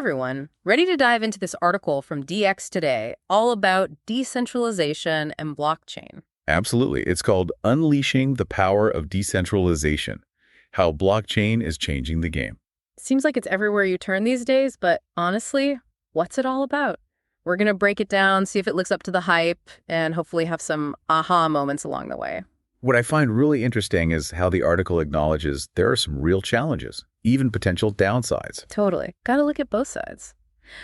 everyone. Ready to dive into this article from DX Today, all about decentralization and blockchain. Absolutely. It's called Unleashing the Power of Decentralization, How Blockchain is Changing the Game. Seems like it's everywhere you turn these days, but honestly, what's it all about? We're going to break it down, see if it lives up to the hype, and hopefully have some aha moments along the way. What I find really interesting is how the article acknowledges there are some real challenges, even potential downsides. Totally. Got to look at both sides.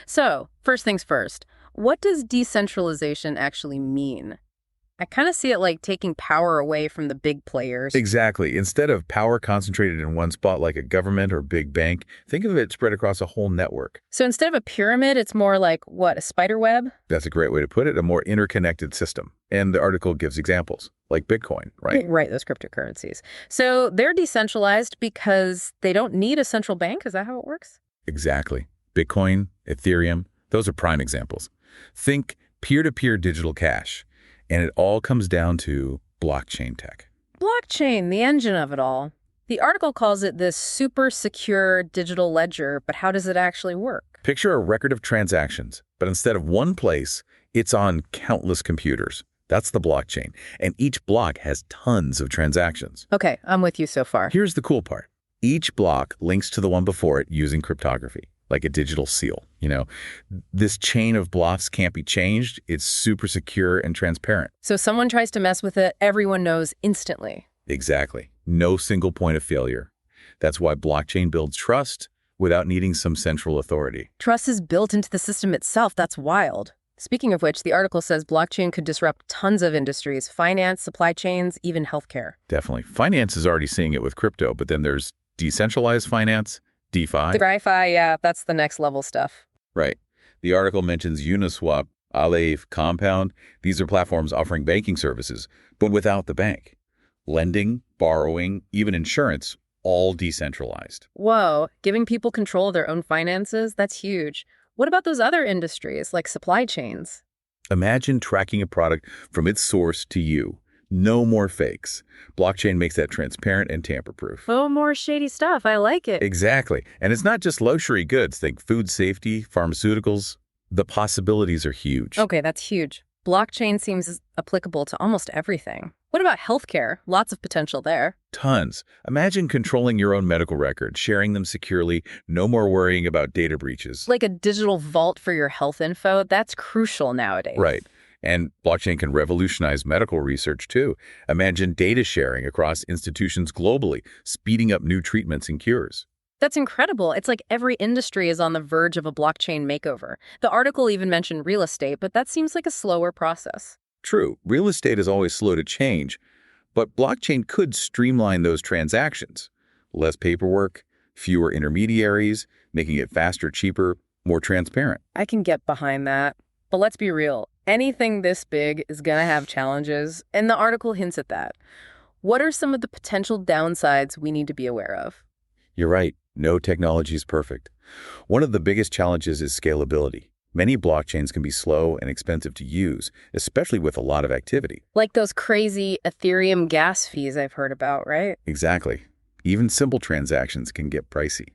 So, first things first, what does decentralization actually mean? I kind of see it like taking power away from the big players. Exactly. Instead of power concentrated in one spot like a government or big bank, think of it spread across a whole network. So instead of a pyramid, it's more like, what, a spider web? That's a great way to put it, a more interconnected system. And the article gives examples, like Bitcoin, right? Right, those cryptocurrencies. So they're decentralized because they don't need a central bank? Is that how it works? Exactly. Bitcoin, Ethereum, those are prime examples. Think peer-to-peer digital cash. And it all comes down to blockchain tech. Blockchain, the engine of it all. The article calls it this super secure digital ledger, but how does it actually work? Picture a record of transactions, but instead of one place, it's on countless computers. That's the blockchain. And each block has tons of transactions. Okay, I'm with you so far. Here's the cool part. Each block links to the one before it using cryptography, like a digital seal. This chain of blocks can't be changed. It's super secure and transparent. So someone tries to mess with it, everyone knows instantly. Exactly. No single point of failure. That's why blockchain builds trust without needing some central authority. Trust is built into the system itself. That's wild. Speaking of which, the article says blockchain could disrupt tons of industries, finance, supply chains, even healthcare. Definitely. Finance is already seeing it with crypto, but then there's decentralized finance, DeFi. DeFi, yeah, that's the next level stuff. Right. The article mentions Uniswap, Aleph, Compound. These are platforms offering banking services, but without the bank. Lending, borrowing, even insurance, all decentralized. Whoa, giving people control of their own finances? That's huge. What about those other industries, like supply chains? Imagine tracking a product from its source to you. No more fakes. Blockchain makes that transparent and tamper-proof. Oh, more shady stuff. I like it. Exactly. And it's not just luxury goods. Think food safety, pharmaceuticals. The possibilities are huge. Okay, that's huge. Blockchain seems applicable to almost everything. What about healthcare? Lots of potential there. Tons. Imagine controlling your own medical records, sharing them securely, no more worrying about data breaches. Like a digital vault for your health info. That's crucial nowadays. Right. And blockchain can revolutionize medical research, too. Imagine data sharing across institutions globally, speeding up new treatments and cures. That's incredible. It's like every industry is on the verge of a blockchain makeover. The article even mentioned real estate, but that seems like a slower process. True, real estate is always slow to change, but blockchain could streamline those transactions. Less paperwork, fewer intermediaries, making it faster, cheaper, more transparent. I can get behind that. But let's be real. Anything this big is going to have challenges, and the article hints at that. What are some of the potential downsides we need to be aware of? You're right. No technology is perfect. One of the biggest challenges is scalability. Many blockchains can be slow and expensive to use, especially with a lot of activity. Like those crazy Ethereum gas fees I've heard about, right? Exactly. Even simple transactions can get pricey.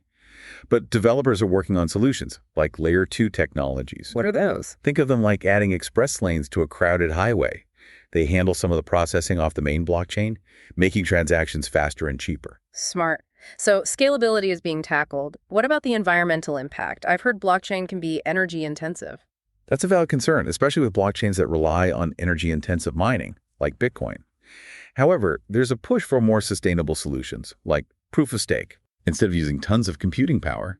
But developers are working on solutions, like Layer 2 technologies. What are those? Think of them like adding express lanes to a crowded highway. They handle some of the processing off the main blockchain, making transactions faster and cheaper. Smart. So scalability is being tackled. What about the environmental impact? I've heard blockchain can be energy intensive. That's a valid concern, especially with blockchains that rely on energy-intensive mining, like Bitcoin. However, there's a push for more sustainable solutions, like proof of stake. Instead of using tons of computing power,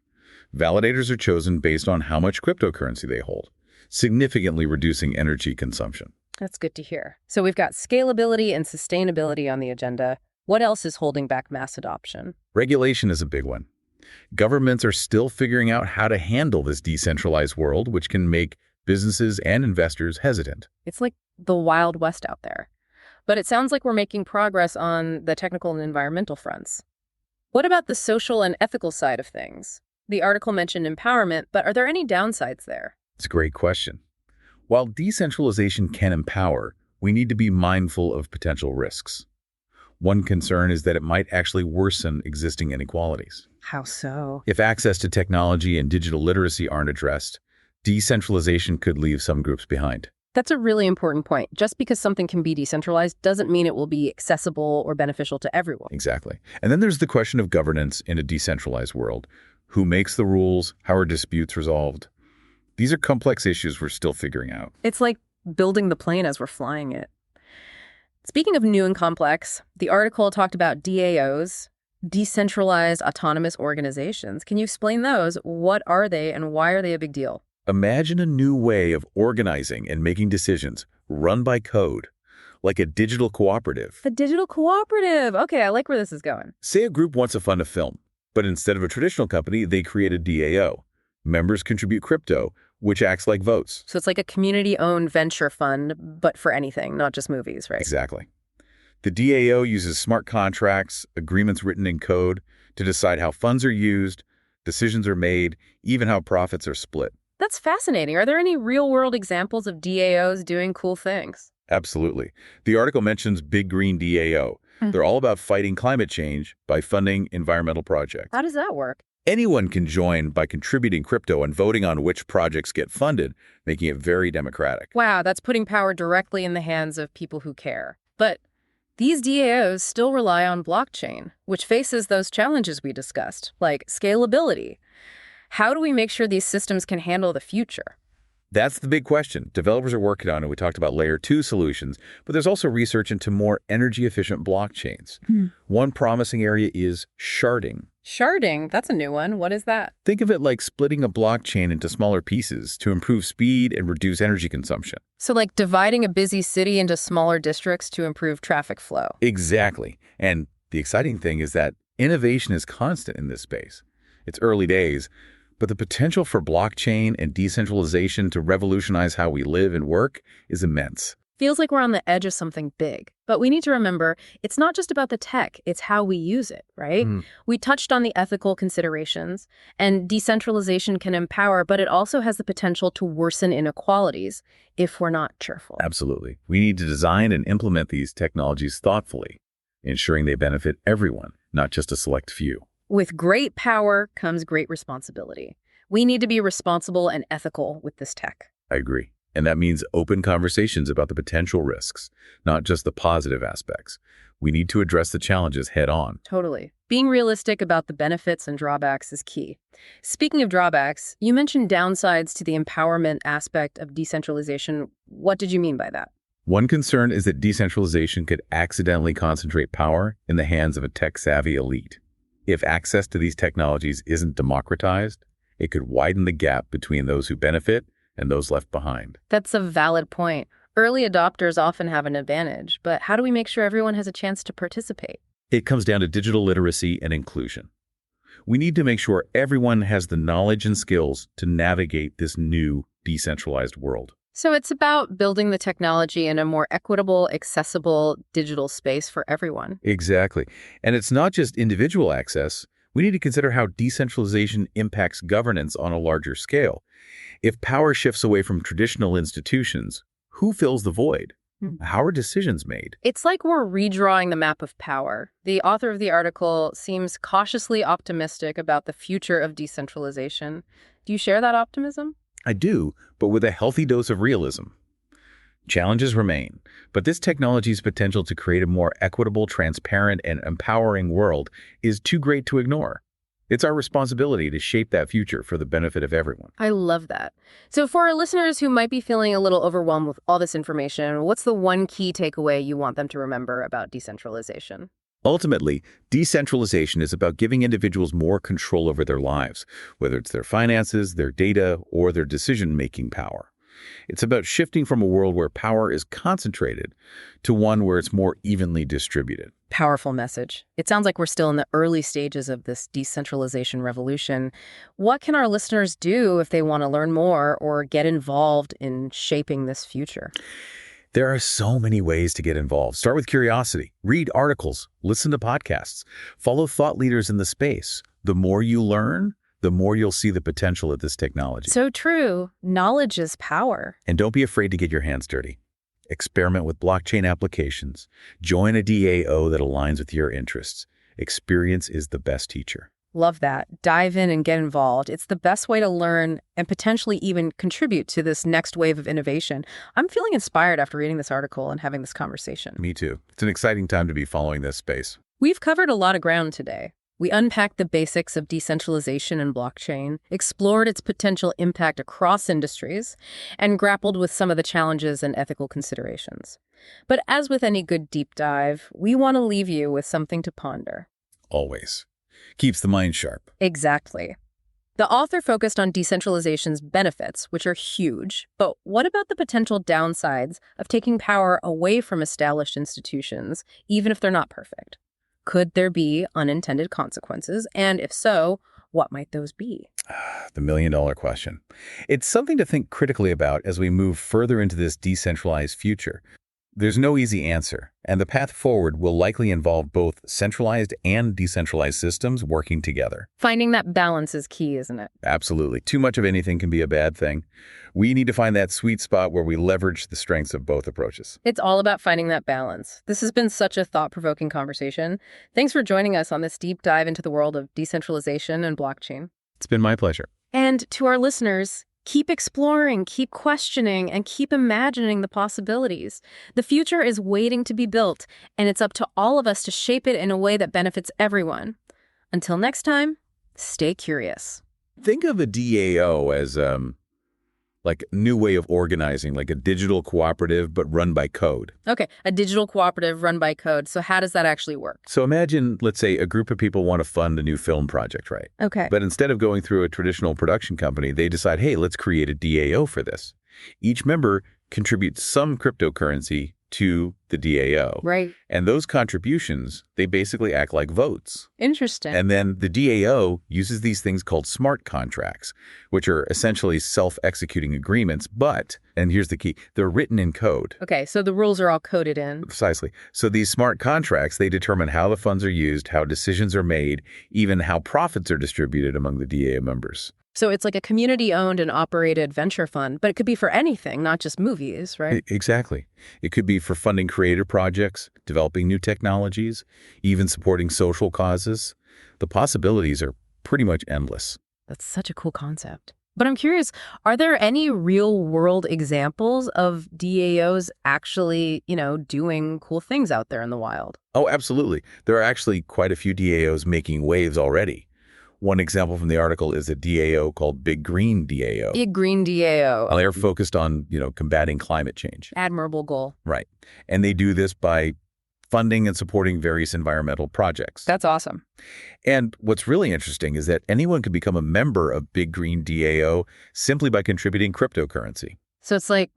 validators are chosen based on how much cryptocurrency they hold, significantly reducing energy consumption. That's good to hear. So we've got scalability and sustainability on the agenda. What else is holding back mass adoption? Regulation is a big one. Governments are still figuring out how to handle this decentralized world, which can make businesses and investors hesitant. It's like the Wild West out there. But it sounds like we're making progress on the technical and environmental fronts. What about the social and ethical side of things? The article mentioned empowerment, but are there any downsides there? It's a great question. While decentralization can empower, we need to be mindful of potential risks. One concern is that it might actually worsen existing inequalities. How so? If access to technology and digital literacy aren't addressed, decentralization could leave some groups behind. That's a really important point. Just because something can be decentralized doesn't mean it will be accessible or beneficial to everyone. Exactly. And then there's the question of governance in a decentralized world. Who makes the rules? How are disputes resolved? These are complex issues we're still figuring out. It's like building the plane as we're flying it. Speaking of new and complex, the article talked about DAOs, decentralized autonomous organizations. Can you explain those? What are they and why are they a big deal? Imagine a new way of organizing and making decisions run by code, like a digital cooperative. A digital cooperative. Okay, I like where this is going. Say a group wants to fund a film, but instead of a traditional company, they create a DAO. Members contribute crypto, which acts like votes. So it's like a community-owned venture fund, but for anything, not just movies, right? Exactly. The DAO uses smart contracts, agreements written in code, to decide how funds are used, decisions are made, even how profits are split. That's fascinating. Are there any real-world examples of DAOs doing cool things? Absolutely. The article mentions Big Green DAO. They're all about fighting climate change by funding environmental projects. How does that work? Anyone can join by contributing crypto and voting on which projects get funded, making it very democratic. Wow, that's putting power directly in the hands of people who care. But these DAOs still rely on blockchain, which faces those challenges we discussed, like scalability. How do we make sure these systems can handle the future? That's the big question. Developers are working on it. We talked about layer 2 solutions, but there's also research into more energy-efficient blockchains. One promising area is sharding. Sharding, that's a new one. What is that? Think of it like splitting a blockchain into smaller pieces to improve speed and reduce energy consumption. So like dividing a busy city into smaller districts to improve traffic flow. Exactly. And the exciting thing is that innovation is constant in this space. It's early days, but the potential for blockchain and decentralization to revolutionize how we live and work is immense. Feels like we're on the edge of something big. But we need to remember, it's not just about the tech, it's how we use it, right? We touched on the ethical considerations, and decentralization can empower, but it also has the potential to worsen inequalities if we're not careful. Absolutely. We need to design and implement these technologies thoughtfully, ensuring they benefit everyone, not just a select few. With great power comes great responsibility. We need to be responsible and ethical with this tech. I agree. And that means open conversations about the potential risks, not just the positive aspects. We need to address the challenges head on. Totally. Being realistic about the benefits and drawbacks is key. Speaking of drawbacks, you mentioned downsides to the empowerment aspect of decentralization. What did you mean by that? One concern is that decentralization could accidentally concentrate power in the hands of a tech-savvy elite. If access to these technologies isn't democratized, it could widen the gap between those who benefit and those left behind. That's a valid point. Early adopters often have an advantage, but how do we make sure everyone has a chance to participate? It comes down to digital literacy and inclusion. We need to make sure everyone has the knowledge and skills to navigate this new decentralized world. So it's about building the technology in a more equitable, accessible digital space for everyone. Exactly. And it's not just individual access. We need to consider how decentralization impacts governance on a larger scale. If power shifts away from traditional institutions, who fills the void? How are decisions made? It's like we're redrawing the map of power. The author of the article seems cautiously optimistic about the future of decentralization. Do you share that optimism? I do, but with a healthy dose of realism. Challenges remain, but this technology's potential to create a more equitable, transparent, and empowering world is too great to ignore. It's our responsibility to shape that future for the benefit of everyone. I love that. So for our listeners who might be feeling a little overwhelmed with all this information, what's the one key takeaway you want them to remember about decentralization? Ultimately, decentralization is about giving individuals more control over their lives, whether it's their finances, their data, or their decision-making power. It's about shifting from a world where power is concentrated to one where it's more evenly distributed. Powerful message. It sounds like we're still in the early stages of this decentralization revolution. What can our listeners do if they want to learn more or get involved in shaping this future? There are so many ways to get involved. Start with curiosity. Read articles. Listen to podcasts. Follow thought leaders in the space. The more you learn, the more you'll see the potential of this technology. So true. Knowledge is power. And don't be afraid to get your hands dirty. Experiment with blockchain applications. Join a DAO that aligns with your interests. Experience is the best teacher. Love that. Dive in and get involved. It's the best way to learn and potentially even contribute to this next wave of innovation. I'm feeling inspired after reading this article and having this conversation. Me too. It's an exciting time to be following this space. We've covered a lot of ground today. We unpacked the basics of decentralization and blockchain, explored its potential impact across industries, and grappled with some of the challenges and ethical considerations. But as with any good deep dive, we want to leave you with something to ponder. Always. Keeps the mind sharp. Exactly. The author focused on decentralization's benefits, which are huge, but what about the potential downsides of taking power away from established institutions, even if they're not perfect? Could there be unintended consequences? And if so, what might those be? The million-dollar question. It's something to think critically about as we move further into this decentralized future. There's no easy answer, and the path forward will likely involve both centralized and decentralized systems working together. Finding that balance is key, isn't it? Absolutely. Too much of anything can be a bad thing. We need to find that sweet spot where we leverage the strengths of both approaches. It's all about finding that balance. This has been such a thought-provoking conversation. Thanks for joining us on this deep dive into the world of decentralization and blockchain. It's been my pleasure. And to our listeners, keep exploring, keep questioning, and keep imagining the possibilities. The future is waiting to be built, and it's up to all of us to shape it in a way that benefits everyone. Until next time, stay curious. Think of a DAO as like a new way of organizing, like a digital cooperative, but run by code. Okay, a digital cooperative run by code. So how does that actually work? So imagine, let's say, a group of people want to fund a new film project, right? Okay. But instead of going through a traditional production company, they decide, hey, let's create a DAO for this. Each member contributes some cryptocurrency to the DAO. Right. And those contributions, they basically act like votes. Interesting. And then the DAO uses these things called smart contracts, which are essentially self-executing agreements, but, and here's the key, they're written in code. Okay, so the rules are all coded in. Precisely. So these smart contracts, they determine how the funds are used, how decisions are made, even how profits are distributed among the DAO members. So it's like a community-owned and operated venture fund, but it could be for anything, not just movies, right? Exactly. It could be for funding creative projects, developing new technologies, even supporting social causes. The possibilities are pretty much endless. That's such a cool concept. But I'm curious, are there any real-world examples of DAOs actually, doing cool things out there in the wild? Oh, absolutely. There are actually quite a few DAOs making waves already. One example from the article is a DAO called Big Green DAO. Big Green DAO. They're focused on, combating climate change. Admirable goal. Right. And they do this by funding and supporting various environmental projects. That's awesome. And what's really interesting is that anyone can become a member of Big Green DAO simply by contributing cryptocurrency. So it's like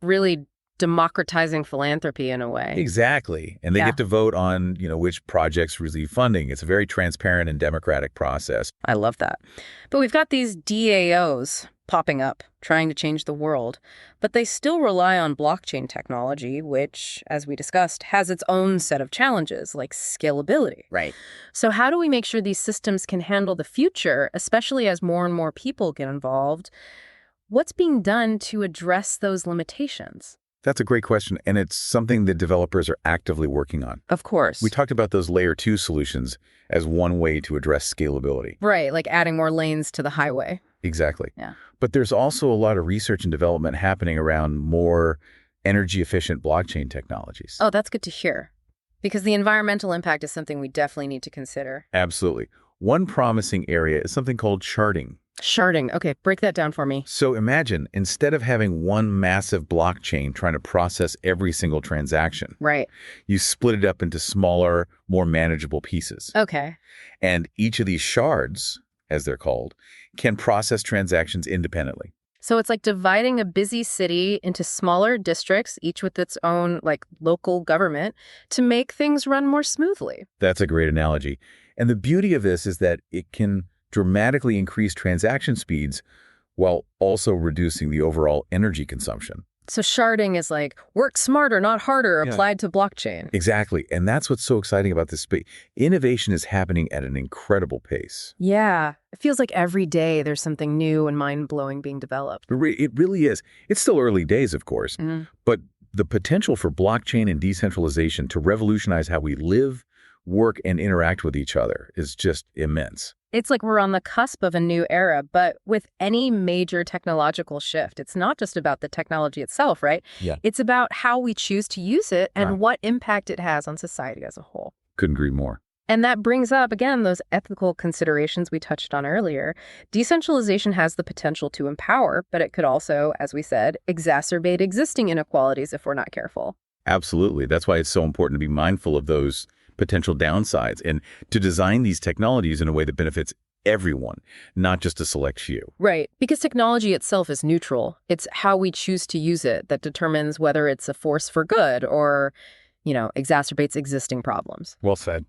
really democratizing philanthropy in a way. Exactly. And they get to vote on, which projects receive funding. It's a very transparent and democratic process. I love that. But we've got these DAOs popping up, trying to change the world, but they still rely on blockchain technology, which, as we discussed, has its own set of challenges, like scalability. Right. So how do we make sure these systems can handle the future, especially as more and more people get involved? What's being done to address those limitations? That's a great question, and it's something that developers are actively working on. Of course. We talked about those layer 2 solutions as one way to address scalability. Right, like adding more lanes to the highway. Exactly. Yeah. But there's also a lot of research and development happening around more energy-efficient blockchain technologies. Oh, that's good to hear. Because the environmental impact is something we definitely need to consider. Absolutely. One promising area is something called sharding. Sharding. Okay, break that down for me. So imagine, instead of having one massive blockchain trying to process every single transaction, Right. you split it up into smaller, more manageable pieces. Okay. And each of these shards, as they're called, can process transactions independently. So it's like dividing a busy city into smaller districts, each with its own, local government, to make things run more smoothly. That's a great analogy. And the beauty of this is that it can dramatically increase transaction speeds while also reducing the overall energy consumption. So sharding is like work smarter, not harder, applied to blockchain. Exactly. And that's what's so exciting about this space. Innovation is happening at an incredible pace. Yeah. It feels like every day there's something new and mind-blowing being developed. It really is. It's still early days, of course, but the potential for blockchain and decentralization to revolutionize how we live, work, and interact with each other is just immense. It's like we're on the cusp of a new era, but with any major technological shift, it's not just about the technology itself, right? Yeah. It's about how we choose to use it and Right. what impact it has on society as a whole. Couldn't agree more. And that brings up, again, those ethical considerations we touched on earlier. Decentralization has the potential to empower, but it could also, as we said, exacerbate existing inequalities if we're not careful. Absolutely. That's why it's so important to be mindful of those potential downsides and to design these technologies in a way that benefits everyone, not just a select few. Right, because technology itself is neutral. It's how we choose to use it that determines whether it's a force for good or, exacerbates existing problems. Well said.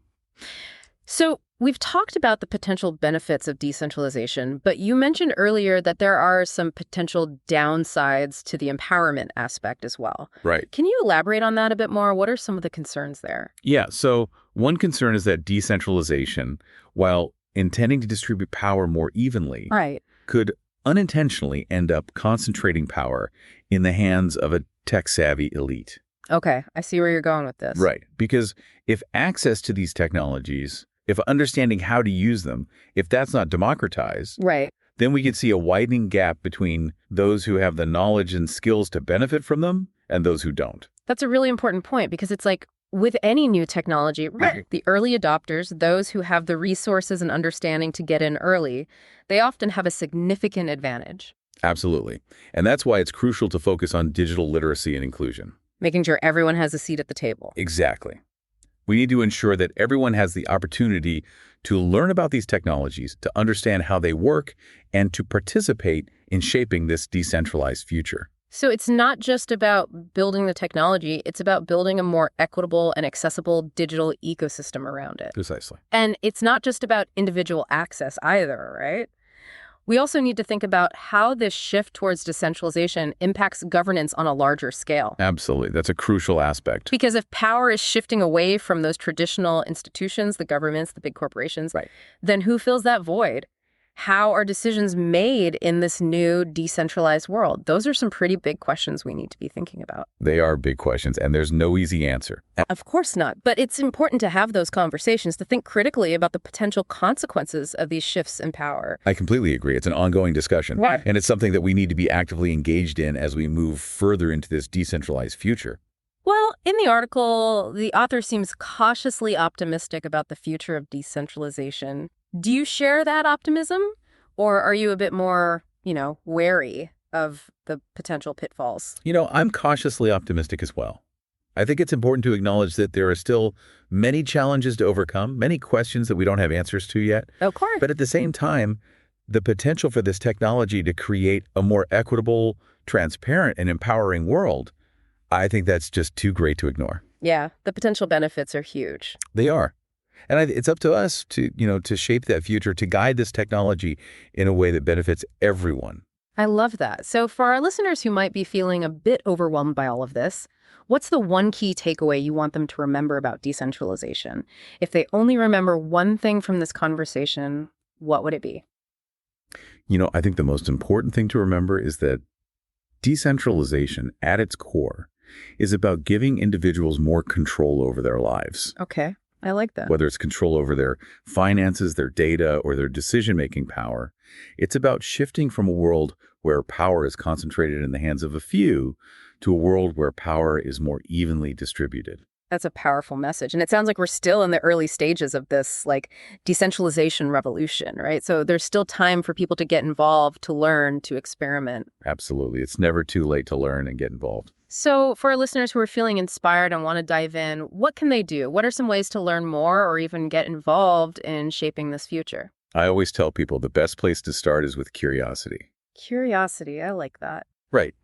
So we've talked about the potential benefits of decentralization, but you mentioned earlier that there are some potential downsides to the empowerment aspect as well. Right. Can you elaborate on that a bit more? What are some of the concerns there? Yeah. So one concern is that decentralization, while intending to distribute power more evenly, Right. could unintentionally end up concentrating power in the hands of a tech-savvy elite. Okay, I see where you're going with this. Right. Because if access to these technologies, if understanding how to use them, if that's not democratized, Right. then we could see a widening gap between those who have the knowledge and skills to benefit from them and those who don't. That's a really important point because it's like with any new technology, right, the early adopters, those who have the resources and understanding to get in early, they often have a significant advantage. Absolutely. And that's why it's crucial to focus on digital literacy and inclusion. Making sure everyone has a seat at the table. Exactly. We need to ensure that everyone has the opportunity to learn about these technologies, to understand how they work, and to participate in shaping this decentralized future. So it's not just about building the technology, it's about building a more equitable and accessible digital ecosystem around it. Precisely. And it's not just about individual access either, right? We also need to think about how this shift towards decentralization impacts governance on a larger scale. Absolutely. That's a crucial aspect. Because if power is shifting away from those traditional institutions, the governments, the big corporations, Right. then who fills that void? How are decisions made in this new decentralized world? Those are some pretty big questions we need to be thinking about. They are big questions, and there's no easy answer. Of course not. But it's important to have those conversations, to think critically about the potential consequences of these shifts in power. I completely agree. It's an ongoing discussion. Right. And it's something that we need to be actively engaged in as we move further into this decentralized future. Well, in the article, the author seems cautiously optimistic about the future of decentralization. Do you share that optimism? Or are you a bit more, wary of the potential pitfalls? I'm cautiously optimistic as well. I think it's important to acknowledge that there are still many challenges to overcome, many questions that we don't have answers to yet. Of course. But at the same time, the potential for this technology to create a more equitable, transparent, and empowering world, I think that's just too great to ignore. Yeah, the potential benefits are huge. They are. And it's up to us to shape that future, to guide this technology in a way that benefits everyone. I love that. So for our listeners who might be feeling a bit overwhelmed by all of this, what's the one key takeaway you want them to remember about decentralization? If they only remember one thing from this conversation, what would it be? I think the most important thing to remember is that decentralization at its core is about giving individuals more control over their lives. Okay. I like that. Whether it's control over their finances, their data, or their decision-making power, it's about shifting from a world where power is concentrated in the hands of a few to a world where power is more evenly distributed. That's a powerful message. And it sounds like we're still in the early stages of this decentralization revolution, right? So there's still time for people to get involved, to learn, to experiment. Absolutely. It's never too late to learn and get involved. So for our listeners who are feeling inspired and want to dive in, what can they do? What are some ways to learn more or even get involved in shaping this future? I always tell people the best place to start is with curiosity. Curiosity. I like that. Right.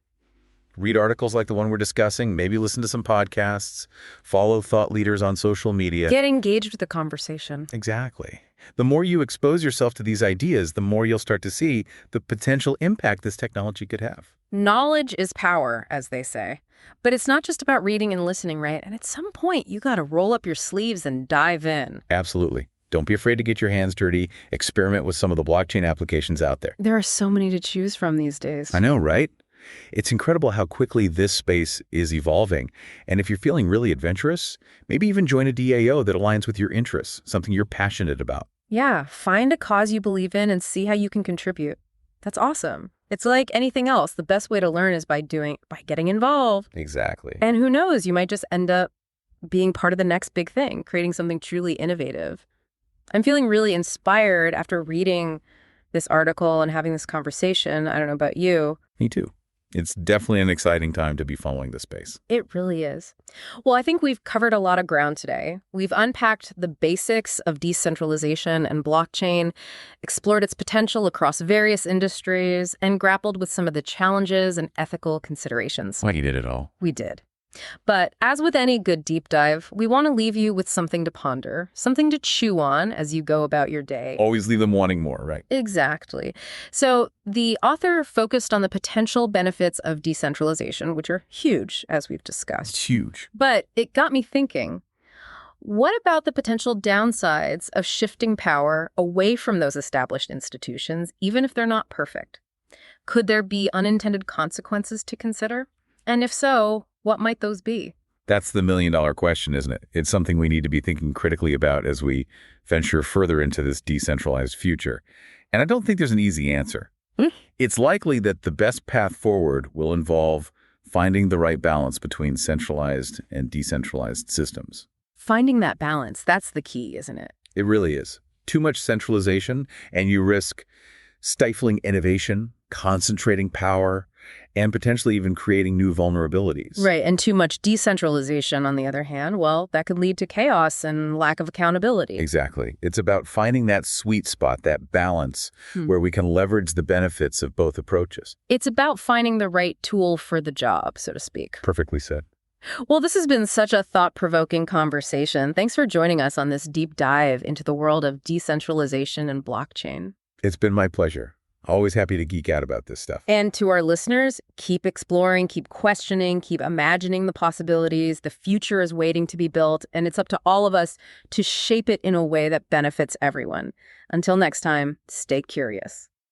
Read articles like the one we're discussing, maybe listen to some podcasts, follow thought leaders on social media. Get engaged with the conversation. Exactly. The more you expose yourself to these ideas, the more you'll start to see the potential impact this technology could have. Knowledge is power, as they say. But it's not just about reading and listening, right? And at some point, you got to roll up your sleeves and dive in. Absolutely. Don't be afraid to get your hands dirty. Experiment with some of the blockchain applications out there. There are so many to choose from these days. I know, right? It's incredible how quickly this space is evolving. And if you're feeling really adventurous, maybe even join a DAO that aligns with your interests, something you're passionate about. Yeah, find a cause you believe in and see how you can contribute. That's awesome. It's like anything else. The best way to learn is by getting involved. Exactly. And who knows, you might just end up being part of the next big thing, creating something truly innovative. I'm feeling really inspired after reading this article and having this conversation. I don't know about you. Me too. It's definitely an exciting time to be following this space. It really is. Well, I think we've covered a lot of ground today. We've unpacked the basics of decentralization and blockchain, explored its potential across various industries, and grappled with some of the challenges and ethical considerations. Like you did it all. We did. But as with any good deep dive, we want to leave you with something to ponder, something to chew on as you go about your day. Always leave them wanting more, right? Exactly. So the author focused on the potential benefits of decentralization, which are huge, as we've discussed. It's huge. But it got me thinking, what about the potential downsides of shifting power away from those established institutions, even if they're not perfect? Could there be unintended consequences to consider? And if so, what might those be? That's the million-dollar question, isn't it? It's something we need to be thinking critically about as we venture further into this decentralized future. And I don't think there's an easy answer. It's likely that the best path forward will involve finding the right balance between centralized and decentralized systems. Finding that balance, that's the key, isn't it? It really is. Too much centralization, and you risk stifling innovation, concentrating power, and potentially even creating new vulnerabilities. Right, and too much decentralization, on the other hand, well, that could lead to chaos and lack of accountability. Exactly. It's about finding that sweet spot, that balance, where we can leverage the benefits of both approaches. It's about finding the right tool for the job, so to speak. Perfectly said. Well, this has been such a thought-provoking conversation. Thanks for joining us on this deep dive into the world of decentralization and blockchain. It's been my pleasure. Always happy to geek out about this stuff. And to our listeners, keep exploring, keep questioning, keep imagining the possibilities. The future is waiting to be built, and it's up to all of us to shape it in a way that benefits everyone. Until next time, stay curious.